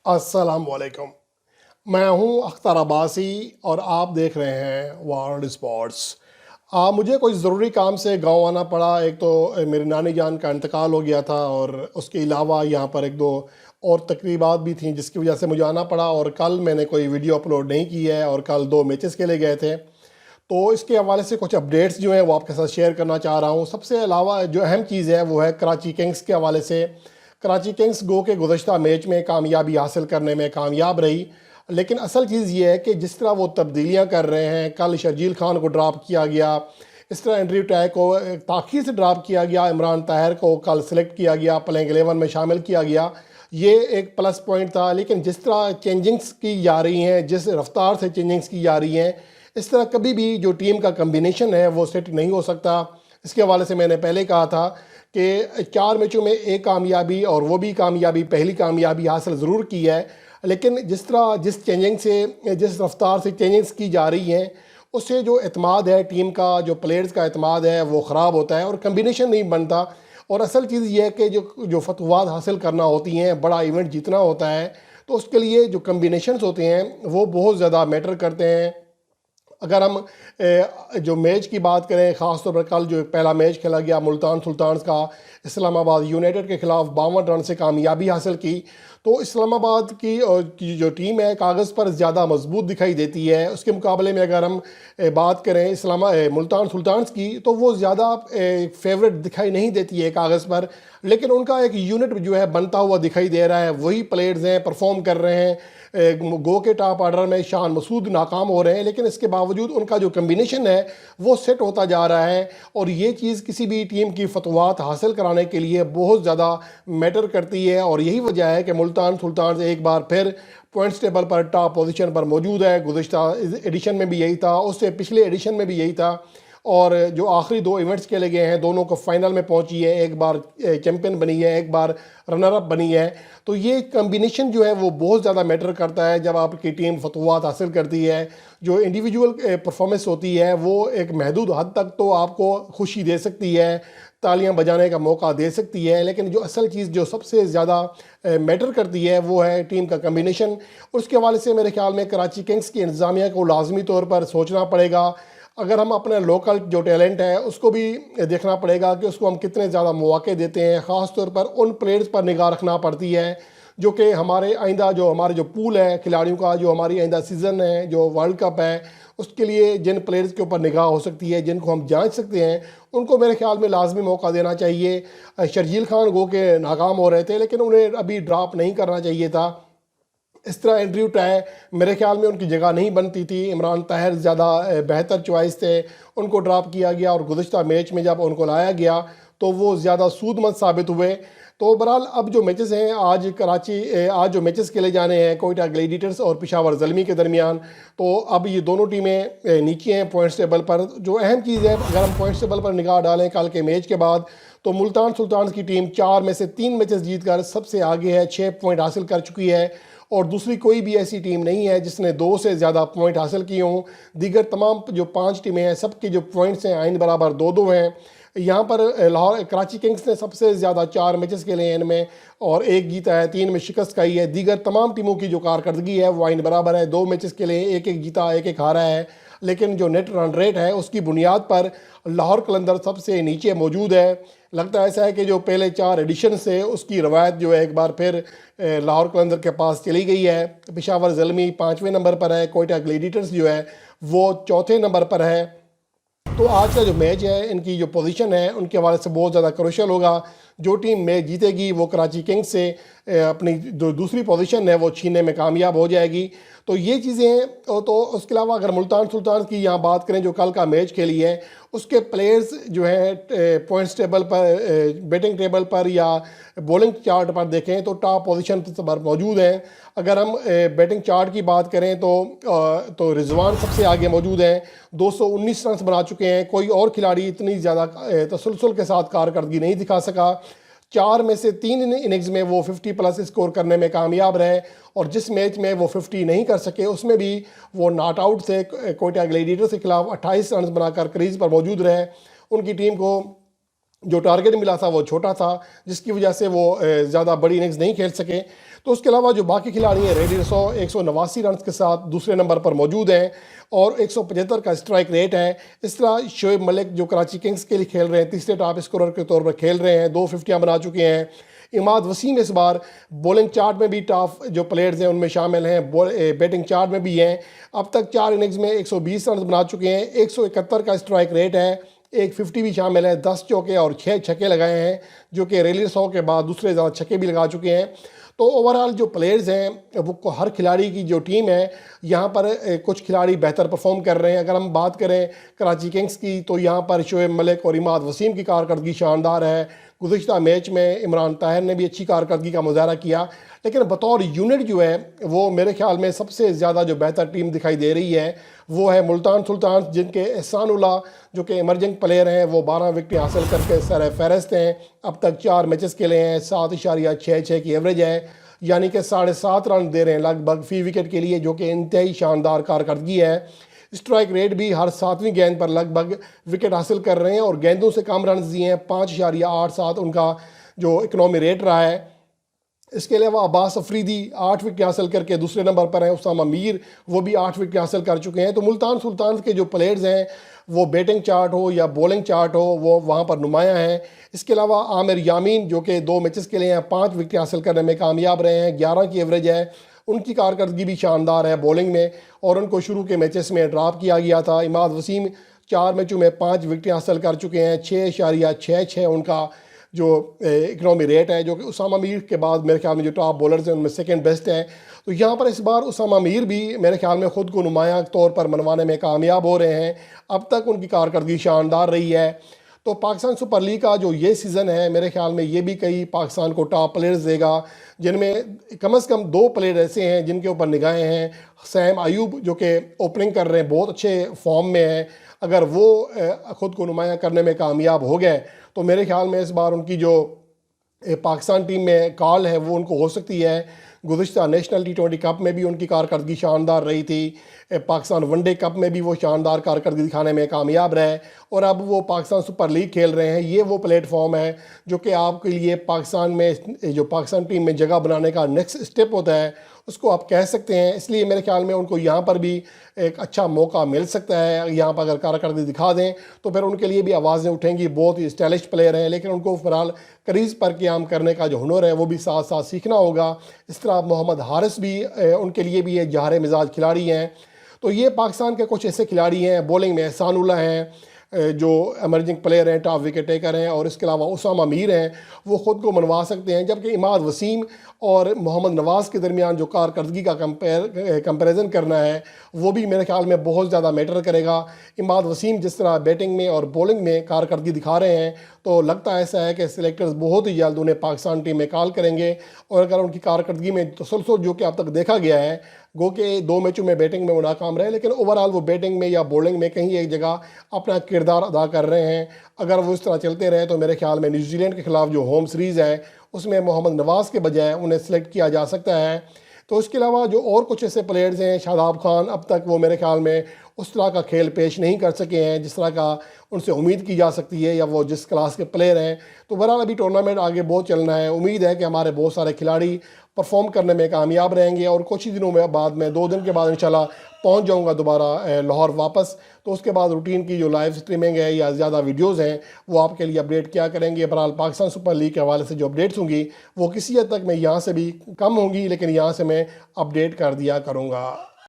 अस्सलामुअलैकुम। मैं हूं अख्तर अब्बासी और आप देख रहे हैं वर्ल्ड स्पोर्ट्स। मुझे कोई ज़रूरी काम से गांव आना पड़ा। एक तो मेरी नानी जान का इंतकाल हो गया था और उसके अलावा यहाँ पर एक दो और तकरीबात भी थी जिसकी वजह से मुझे आना पड़ा। और कल मैंने कोई वीडियो अपलोड नहीं की है और कल दो मैचेस के लिए गए थे, तो इसके हवाले से कुछ अपडेट्स जो हैं वो आपके साथ शेयर करना चाह रहा हूँ। सबसे अलावा जो अहम चीज़ है वो है कराची किंग्स के हवाले से। कराची किंग्स गो के गुज़श्ता मैच में कामयाबी हासिल करने में कामयाब रही, लेकिन असल चीज़ ये है कि जिस तरह वो तब्दीलियाँ कर रहे हैं, कल शर्जील खान को ड्रॉप किया गया, इस तरह एंड्रयू टाई को ताख़ीर से ड्रॉप किया गया, इमरान ताहिर को कल सेलेक्ट किया गया, प्लेइंग 11 में शामिल किया गया, ये एक प्लस पॉइंट था। लेकिन जिस तरह चेंजिंग्स की जा रही हैं, जिस रफ्तार से चेंजिंग्स की जा रही हैं, इस तरह कभी भी जो टीम का कम्बिनेशन है वो सेट नहीं हो सकता। इसके हवाले से मैंने पहले कहा था कि 4 मैचों में एक कामयाबी, और वो भी कामयाबी पहली कामयाबी हासिल ज़रूर की है, लेकिन जिस तरह जिस चेंजिंग से जिस रफ्तार से चेंजिंग्स की जा रही हैं उससे जो एतमाद है टीम का, जो प्लेयर्स का एतमाद है वो ख़राब होता है और कम्बिनेशन नहीं बनता। और असल चीज़ ये है कि जो जो फतवात हासिल करना होती हैं, बड़ा इवेंट जीतना होता है, तो उसके लिए जो कम्बिनेशंस होते हैं वो बहुत ज़्यादा मैटर करते हैं। अगर हम जो मैच की बात करें, ख़ास तौर पर कल जो पहला मैच खेला गया मुल्तान सुल्तान्स का, इस्लामाबाद यूनाइटेड के ख़िलाफ़ 52 रन से कामयाबी हासिल की, तो इस्लामाबाद की जो टीम है कागज़ पर ज़्यादा मजबूत दिखाई देती है। उसके मुकाबले में अगर हम बात करें मुल्तान सुल्तान्स की, तो वो ज़्यादा फेवरेट दिखाई नहीं देती है कागज़ पर, लेकिन उनका एक यूनिट जो है बनता हुआ दिखाई दे रहा है। वही प्लेयर्स हैं, परफॉर्म कर रहे हैं। गो के टॉप ऑर्डर में शान मसूद नाकाम हो रहे हैं, लेकिन इसके बावजूद उनका जो कम्बिनेशन है वो सेट होता जा रहा है। और ये चीज़ किसी भी टीम की फतवात हासिल कराने के लिए बहुत ज़्यादा मैटर करती है, और यही वजह है कि मुल्तान सुल्तान एक बार फिर पॉइंट्स टेबल पर टॉप पोजीशन पर मौजूद है। गुज़श्ता एडिशन में भी यही था, उससे पिछले एडिशन में भी यही था, और जो आखिरी दो इवेंट्स खेले गए हैं दोनों को फाइनल में पहुंची है, एक बार चैंपियन बनी है, एक बार रनर अप बनी है। तो ये कम्बिनेशन जो है वो बहुत ज़्यादा मैटर करता है जब आपकी टीम फतवात हासिल करती है। जो इंडिविजुअल परफॉर्मेंस होती है वो एक महदूद हद तक तो आपको खुशी दे सकती है, तालियां बजाने का मौका दे सकती है, लेकिन जो असल चीज़ जो सबसे ज़्यादा मैटर करती है वो है टीम का कम्बिनेशन। उसके हवाले से मेरे ख्याल में कराची किंग्स की इंतज़ामिया को लाजमी तौर पर सोचना पड़ेगा। अगर हम अपने लोकल जो टैलेंट है उसको भी देखना पड़ेगा कि उसको हम कितने ज़्यादा मौके देते हैं। ख़ास तौर पर उन प्लेयर्स पर निगाह रखना पड़ती है जो कि हमारे आइंदा हमारे जो पूल है खिलाड़ियों का, जो हमारी आइंदा सीज़न है, जो वर्ल्ड कप है, उसके लिए जिन प्लेयर्स के ऊपर निगाह हो सकती है, जिनको हम जांच सकते हैं, उनको मेरे ख्याल में लाजमी मौका देना चाहिए। शर्जील खान गो के नाकाम हो रहे थे, लेकिन उन्हें अभी ड्रॉप नहीं करना चाहिए था। इस तरह एंड्रयू टाई मेरे ख्याल में उनकी जगह नहीं बनती थी। इमरान ताहिर ज़्यादा बेहतर चॉइस थे, उनको ड्रॉप किया गया, और गुज़श्ता मैच में जब उनको लाया गया तो वो ज़्यादा सूदमंद साबित हुए। तो बहरहाल अब जो मैचेस हैं आज जो मैचेस खेले जाने हैं कोयटा ग्लैडिएटर्स और पेशावर ज़ल्मी के दरमियान, तो अब ये दोनों टीमें नीचे हैं पॉइंट्स टेबल पर। जो अहम चीज़ है, अगर हम पॉइंट्स टेबल पर निगाह डालें कल के मैच के बाद, तो मुल्तान सुल्तान की टीम 4 में से 3 मैचेस जीतकर सबसे आगे है, 6 पॉइंट हासिल कर चुकी है, और दूसरी कोई भी ऐसी टीम नहीं है जिसने 2 से ज़्यादा पॉइंट हासिल किए हों। दीगर तमाम जो 5 टीमें हैं सबके जो पॉइंट्स हैं आइन बराबर 2-2 हैं। यहाँ पर लाहौर कराची किंग्स ने सबसे ज़्यादा 4 मैचेस खेले हैं इनमें, और 1 जीता है, 3 में शिकस्त खाई है। दीगर तमाम टीमों की जो कारकर्दगी है वो आइन बराबर है, 2 मैचेस खेले हैं, 1-1 जीता, 1-1 हारा है, लेकिन जो नेट रन रेट है उसकी बुनियाद पर लाहौर कलंदर सबसे नीचे मौजूद है। लगता है ऐसा है कि जो पहले 4 एडिशन से उसकी रवायत जो है एक बार फिर लाहौर कलंदर के पास चली गई है। पेशावर ज़ल्मी 5वें नंबर पर है, कोयटा ग्लैडिएटर्स जो है वो 4थे नंबर पर है। तो आज का जो मैच है, इनकी जो पोजीशन है उनके हवाले से बहुत ज़्यादा क्रूशियल होगा। जो टीम मैच जीतेगी वो कराची किंग्स से अपनी जो दूसरी पोजीशन है वो छीनने में कामयाब हो जाएगी। तो ये चीज़ें हैं। तो उसके अलावा अगर मुल्तान सुल्तान की यहाँ बात करें जो कल का मैच खेली है, उसके प्लेयर्स जो है पॉइंट्स टेबल पर, बैटिंग टेबल पर या बॉलिंग चार्ट पर देखें तो टॉप पोजीशन पर मौजूद हैं। अगर हम बैटिंग चार्ट की बात करें तो रिजवान सबसे आगे मौजूद हैं, 219 रन बना चुके हैं। कोई और खिलाड़ी इतनी ज़्यादा तसलसल के साथ कारकर्दगी नहीं दिखा सका। 4 में से 3 इनिंग्स में वो 50 प्लस स्कोर करने में कामयाब रहे, और जिस मैच में वो 50 नहीं कर सके उसमें भी वो नॉट आउट से कोयटा ग्लैडिएटर्स के खिलाफ 28 रन बनाकर क्रीज पर मौजूद रहे। उनकी टीम को जो टारगेट मिला था वो छोटा था, जिसकी वजह से वो ज़्यादा बड़ी इनिंग्स नहीं खेल सके। तो उसके अलावा जो बाकी खिलाड़ी हैं, रेडिसो 189 रन के साथ दूसरे नंबर पर मौजूद हैं और 175 का स्ट्राइक रेट है। इस तरह शोएब मलिक जो कराची किंग्स के लिए खेल रहे हैं, तीसरे टॉप स्कोरर के तौर पर खेल रहे हैं, 2 फिफ्टियाँ बना चुके हैं। इमाद वसीम इस बार बॉलिंग चार्ट में भी टॉप जो प्लेयर्स हैं उनमें शामिल हैं, बैटिंग चार्ट में भी हैं। अब तक 4 इनिंग्स में 120 रन बना चुके हैं, 171 का स्ट्राइक रेट है, एक 50 भी शामिल है, 10 चौके और 6 छक्के लगाए हैं, जो कि रेलिस के बाद दूसरे ज़्यादा छक्के भी लगा चुके हैं। तो ओवरऑल जो प्लेयर्स हैं वो हर खिलाड़ी की जो टीम है यहाँ पर कुछ खिलाड़ी बेहतर परफॉर्म कर रहे हैं। अगर हम बात करें कराची किंग्स की तो यहाँ पर शोएब मलिक और इमाद वसीम की कारकर्दगी शानदार है। गुज़िश्ता मैच में इमरान ताहिर ने भी अच्छी कारकर्दगी का मुजाहरा किया, लेकिन बतौर यूनिट जो है वो मेरे ख्याल में सबसे ज़्यादा जो बेहतर टीम दिखाई दे रही है वो है मुल्तान सुल्तान, जिनके एहसानुल्लाह जो कि इमर्जिंग प्लेयर हैं वो 12 विकेट हासिल करके सर फहरिस्त हैं। अब तक 4 मैचेस खेले हैं, 7.66 की एवरेज है, यानी कि 7.5 रन दे रहे हैं लगभग फी विकेट के लिए, जो कि इंतहाई शानदार कारकर्दगी है। स्ट्राइक रेट भी हर 7वीं गेंद पर लगभग विकेट हासिल कर रहे हैं और गेंदों से कम रन दिए हैं, 5.87 उनका जो इकनॉमी रेट रहा है। इसके अलावा अब्बास अफरीदी 8 विकेट हासिल करके दूसरे नंबर पर हैं। उसामा मीर वो भी 8 विकेट हासिल कर चुके हैं। तो मुल्तान सुल्तान के जो प्लेयर्स हैं वो बैटिंग चार्ट हो या बॉलिंग चार्ट हो वो वहाँ पर नुमायाँ हैं। इसके अलावा आमिर यामीन जो कि 2 मैचेस के लिए हैं, 5 विकेट हासिल करने में कामयाब रहे हैं, 11 की एवरेज है। उनकी कारकर्दगी भी शानदार है बॉलिंग में और उनको शुरू के मैचेस में ड्रॉप किया गया था। इमाद वसीम 4 मैचों में 5 विकेट हासिल कर चुके हैं, 6.66 उनका जो इकनॉमी रेट है, जो कि उसामा मीर के बाद मेरे ख्याल में जो टॉप बॉलर्स हैं उनमें सेकंड बेस्ट है। तो यहाँ पर इस बार उसामा मीर भी मेरे ख्याल में ख़ुद को नुमायाँ तौर पर मनवाने में कामयाब हो रहे हैं। अब तक उनकी कारकर्दगी शानदार रही है। तो पाकिस्तान सुपर लीग का जो ये सीज़न है मेरे ख्याल में ये भी कई पाकिस्तान को टॉप प्लेयर्स देगा, जिनमें कम से कम 2 प्लेयर ऐसे हैं जिनके ऊपर निगाहें हैं। सैम अयूब जो कि ओपनिंग कर रहे हैं, बहुत अच्छे फॉर्म में हैं। अगर वो ख़ुद को नुमायाँ करने में कामयाब हो गए तो मेरे ख्याल में इस बार उनकी जो पाकिस्तान टीम में कॉल है वो उनको हो सकती है। गुज़िश्ता नेशनल T20 कप में भी उनकी कारकर्दगी शानदार रही थी, पाकिस्तान वनडे कप में भी वो शानदार कारकर्दगी दिखाने में कामयाब रहे और अब वो पाकिस्तान सुपर लीग खेल रहे हैं। ये वो प्लेटफॉर्म है जो कि आपके लिए पाकिस्तान में जो पाकिस्तान टीम में जगह बनाने का नेक्स्ट स्टेप होता है उसको आप कह सकते हैं। इसलिए मेरे ख्याल में उनको यहाँ पर भी एक अच्छा मौका मिल सकता है। यहाँ पर अगर कारकर्दगी दिखा दें तो फिर उनके लिए भी आवाज़ें उठेंगी। बहुत ही स्टाइलिश प्लेयर हैं, लेकिन उनको फ़िलहाल क्रीज़ पर क़याम करने का जो हुनर है वो भी साथ साथ सीखना होगा। इस तरह मोहम्मद हारिस भी उनके लिए भी एक जहर मिजाज खिलाड़ी हैं। तो ये पाकिस्तान के कुछ ऐसे खिलाड़ी हैं। बॉलिंग में एहसानुल्लाह हैं जो एमर्जिंग प्लेयर हैं, टॉप विकेट टेकर हैं, और इसके अलावा उसामा मीर हैं, वो ख़ुद को मनवा सकते हैं। जबकि इमाद वसीम और मोहम्मद नवाज़ के दरमियान जो कारकर्दगी का कंपैरिजन करना है वो भी मेरे ख्याल में बहुत ज़्यादा मैटर करेगा। इमाद वसीम जिस तरह बैटिंग में और बॉलिंग में कारकर्दगी दिखा रहे हैं तो लगता ऐसा है कि सिलेक्टर्स बहुत ही जल्द उन्हें पाकिस्तान टीम में कॉल करेंगे। और अगर उनकी कारकर्दगी में तसलसल जो कि अब तक देखा गया है, गो के 2 मैचों में बैटिंग में वो नाकाम रहे, लेकिन ओवरऑल वो बैटिंग में या बॉलिंग में कहीं एक जगह अपना किरदार अदा कर रहे हैं। अगर वो इस तरह चलते रहे तो मेरे ख्याल में न्यूजीलैंड के ख़िलाफ़ जो होम सीरीज़ है उसमें मोहम्मद नवाज़ के बजाय उन्हें सेलेक्ट किया जा सकता है। तो इसके अलावा जो और कुछ ऐसे प्लेयर्स हैं, शादाब खान, अब तक वो मेरे ख्याल में उस तरह का खेल पेश नहीं कर सके हैं जिस तरह का उनसे उम्मीद की जा सकती है या वो जिस क्लास के प्लेयर हैं। तो बहरहाल अभी टूर्नामेंट आगे बहुत चलना है। उम्मीद है कि हमारे बहुत सारे खिलाड़ी परफॉर्म करने में कामयाब रहेंगे और कुछ ही दिनों में बाद में 2 दिन के बाद इंशाल्लाह पहुंच जाऊंगा दोबारा लाहौर वापस। तो उसके बाद रूटीन की जो लाइव स्ट्रीमिंग है या ज़्यादा वीडियोज़ हैं वो आपके लिए अपडेट किया करेंगे। बहरहाल पाकिस्तान सुपर लीग के हवाले से जो अपडेट्स होंगी वो किसी हद तक मैं यहाँ से भी कम होंगी, लेकिन यहाँ से मैं अपडेट कर दिया करूँगा।